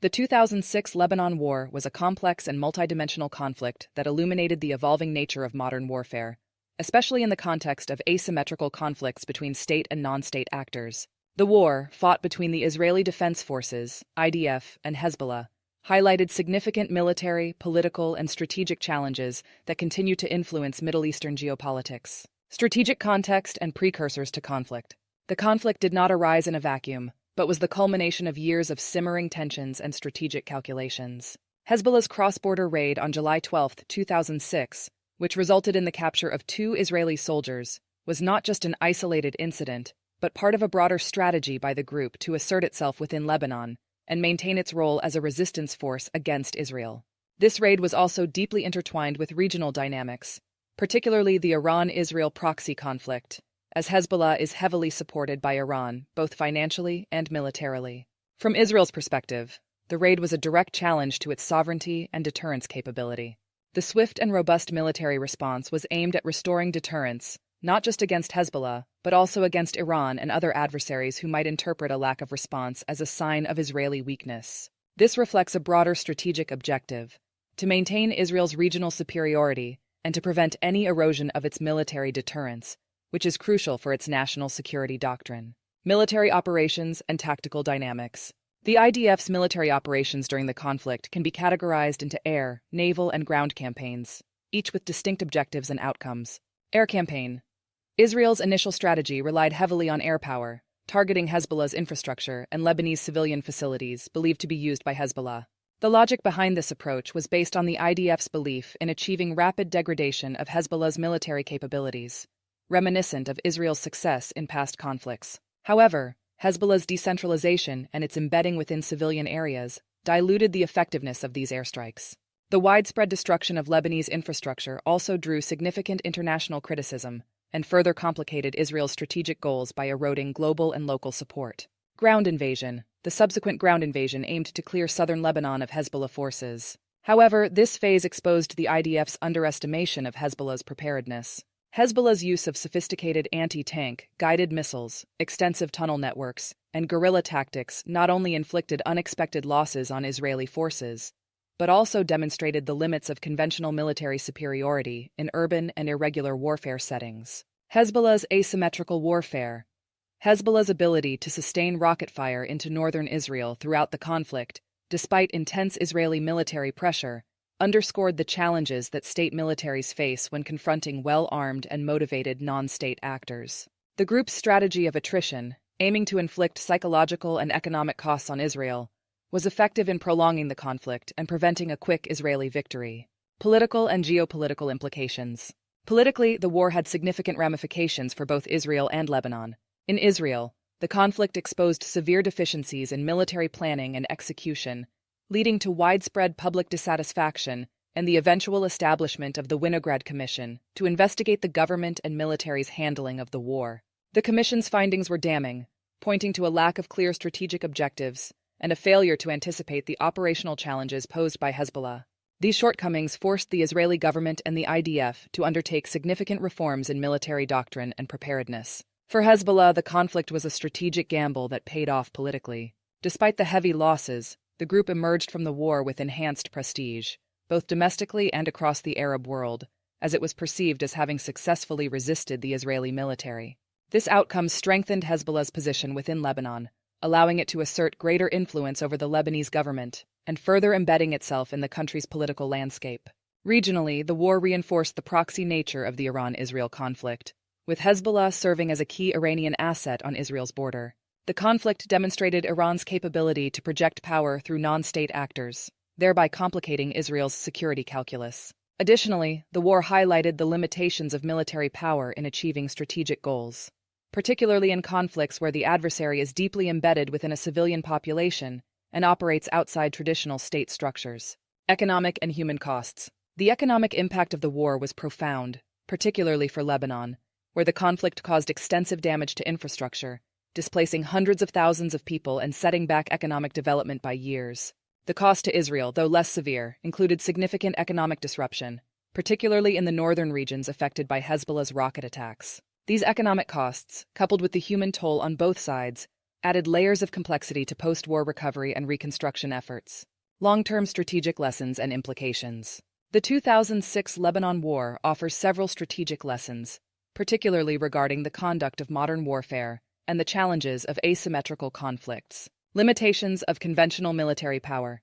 The 2006 Lebanon War was a complex and multidimensional conflict that illuminated the evolving nature of modern warfare, especially in the context of asymmetrical conflicts between state and non-state actors. The war, fought between the Israeli Defense Forces, IDF, and Hezbollah, highlighted significant military, political, and strategic challenges that continue to influence Middle Eastern geopolitics. Strategic context and precursors to conflict. The conflict did not arise in a vacuum, but was the culmination of years of simmering tensions and strategic calculations. Hezbollah's cross-border raid on July 12, 2006, which resulted in the capture of 2 Israeli soldiers, was not just an isolated incident, but part of a broader strategy by the group to assert itself within Lebanon and maintain its role as a resistance force against Israel. This raid was also deeply intertwined with regional dynamics, particularly the Iran-Israel proxy conflict, as Hezbollah is heavily supported by Iran, both financially and militarily. From Israel's perspective, the raid was a direct challenge to its sovereignty and deterrence capability. The swift and robust military response was aimed at restoring deterrence, not just against Hezbollah, but also against Iran and other adversaries who might interpret a lack of response as a sign of Israeli weakness. This reflects a broader strategic objective: to maintain Israel's regional superiority and to prevent any erosion of its military deterrence, which is crucial for its national security doctrine. Military operations and tactical dynamics. The IDF's military operations during the conflict can be categorized into air, naval, and ground campaigns, each with distinct objectives and outcomes. Air campaign. Israel's initial strategy relied heavily on air power, targeting Hezbollah's infrastructure and Lebanese civilian facilities believed to be used by Hezbollah. The logic behind this approach was based on the IDF's belief in achieving rapid degradation of Hezbollah's military capabilities, reminiscent of Israel's success in past conflicts. However, Hezbollah's decentralization and its embedding within civilian areas diluted the effectiveness of these airstrikes. The widespread destruction of Lebanese infrastructure also drew significant international criticism and further complicated Israel's strategic goals by eroding global and local support. Ground invasion. The subsequent ground invasion aimed to clear southern Lebanon of Hezbollah forces. However, this phase exposed the IDF's underestimation of Hezbollah's preparedness. Hezbollah's use of sophisticated anti-tank, guided missiles, extensive tunnel networks, and guerrilla tactics not only inflicted unexpected losses on Israeli forces, but also demonstrated the limits of conventional military superiority in urban and irregular warfare settings. Hezbollah's asymmetrical warfare. Hezbollah's ability to sustain rocket fire into northern Israel throughout the conflict, despite intense Israeli military pressure, underscored the challenges that state militaries face when confronting well-armed and motivated non-state actors. The group's strategy of attrition, aiming to inflict psychological and economic costs on Israel, was effective in prolonging the conflict and preventing a quick Israeli victory. Political and geopolitical implications. Politically, the war had significant ramifications for both Israel and Lebanon. In Israel, the conflict exposed severe deficiencies in military planning and execution, leading to widespread public dissatisfaction and the eventual establishment of the Winograd Commission to investigate the government and military's handling of the war. The commission's findings were damning, pointing to a lack of clear strategic objectives and a failure to anticipate the operational challenges posed by Hezbollah. These shortcomings forced the Israeli government and the IDF to undertake significant reforms in military doctrine and preparedness. For Hezbollah, the conflict was a strategic gamble that paid off politically. Despite the heavy losses, the group emerged from the war with enhanced prestige, both domestically and across the Arab world, as it was perceived as having successfully resisted the Israeli military. This outcome strengthened Hezbollah's position within Lebanon, allowing it to assert greater influence over the Lebanese government and further embedding itself in the country's political landscape. Regionally, the war reinforced the proxy nature of the Iran-Israel conflict, with Hezbollah serving as a key Iranian asset on Israel's border. The conflict demonstrated Iran's capability to project power through non-state actors, thereby complicating Israel's security calculus. Additionally, the war highlighted the limitations of military power in achieving strategic goals, particularly in conflicts where the adversary is deeply embedded within a civilian population and operates outside traditional state structures. Economic and human costs. The economic impact of the war was profound, particularly for Lebanon, where the conflict caused extensive damage to infrastructure, displacing hundreds of thousands of people and setting back economic development by years. The cost to Israel, though less severe, included significant economic disruption, particularly in the northern regions affected by Hezbollah's rocket attacks. These economic costs, coupled with the human toll on both sides, added layers of complexity to post-war recovery and reconstruction efforts. Long-term strategic lessons and implications. The 2006 Lebanon War offers several strategic lessons, particularly regarding the conduct of modern warfare and the challenges of asymmetrical conflicts. Limitations of conventional military power.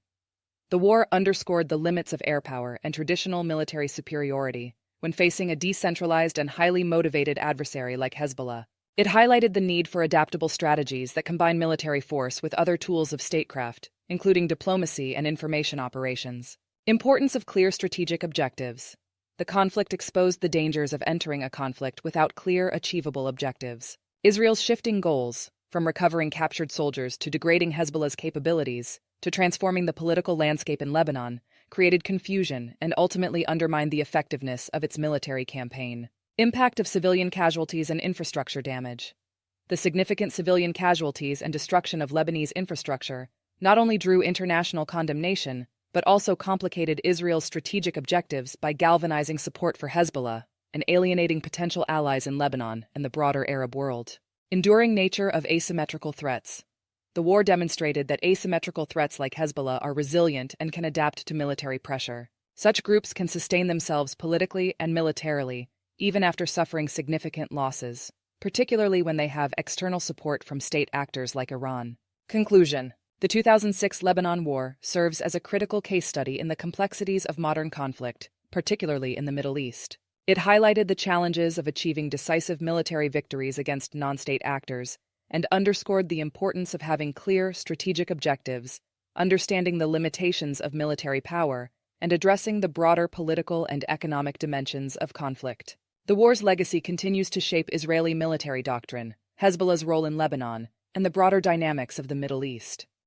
The war underscored the limits of air power and traditional military superiority when facing a decentralized and highly motivated adversary like Hezbollah. It highlighted the need for adaptable strategies that combine military force with other tools of statecraft, including diplomacy and information operations. Importance of clear strategic objectives. The conflict exposed the dangers of entering a conflict without clear, achievable objectives. Israel's shifting goals, from recovering captured soldiers to degrading Hezbollah's capabilities, to transforming the political landscape in Lebanon, created confusion and ultimately undermined the effectiveness of its military campaign. Impact of civilian casualties and infrastructure damage. The significant civilian casualties and destruction of Lebanese infrastructure not only drew international condemnation, but also complicated Israel's strategic objectives by galvanizing support for Hezbollah and alienating potential allies in Lebanon and the broader Arab world. Enduring nature of asymmetrical threats. The war demonstrated that asymmetrical threats like Hezbollah are resilient and can adapt to military pressure. Such groups can sustain themselves politically and militarily, even after suffering significant losses, particularly when they have external support from state actors like Iran. Conclusion. The 2006 Lebanon War serves as a critical case study in the complexities of modern conflict, particularly in the Middle East. It highlighted the challenges of achieving decisive military victories against non-state actors and underscored the importance of having clear strategic objectives, understanding the limitations of military power, and addressing the broader political and economic dimensions of conflict. The war's legacy continues to shape Israeli military doctrine, Hezbollah's role in Lebanon, and the broader dynamics of the Middle East.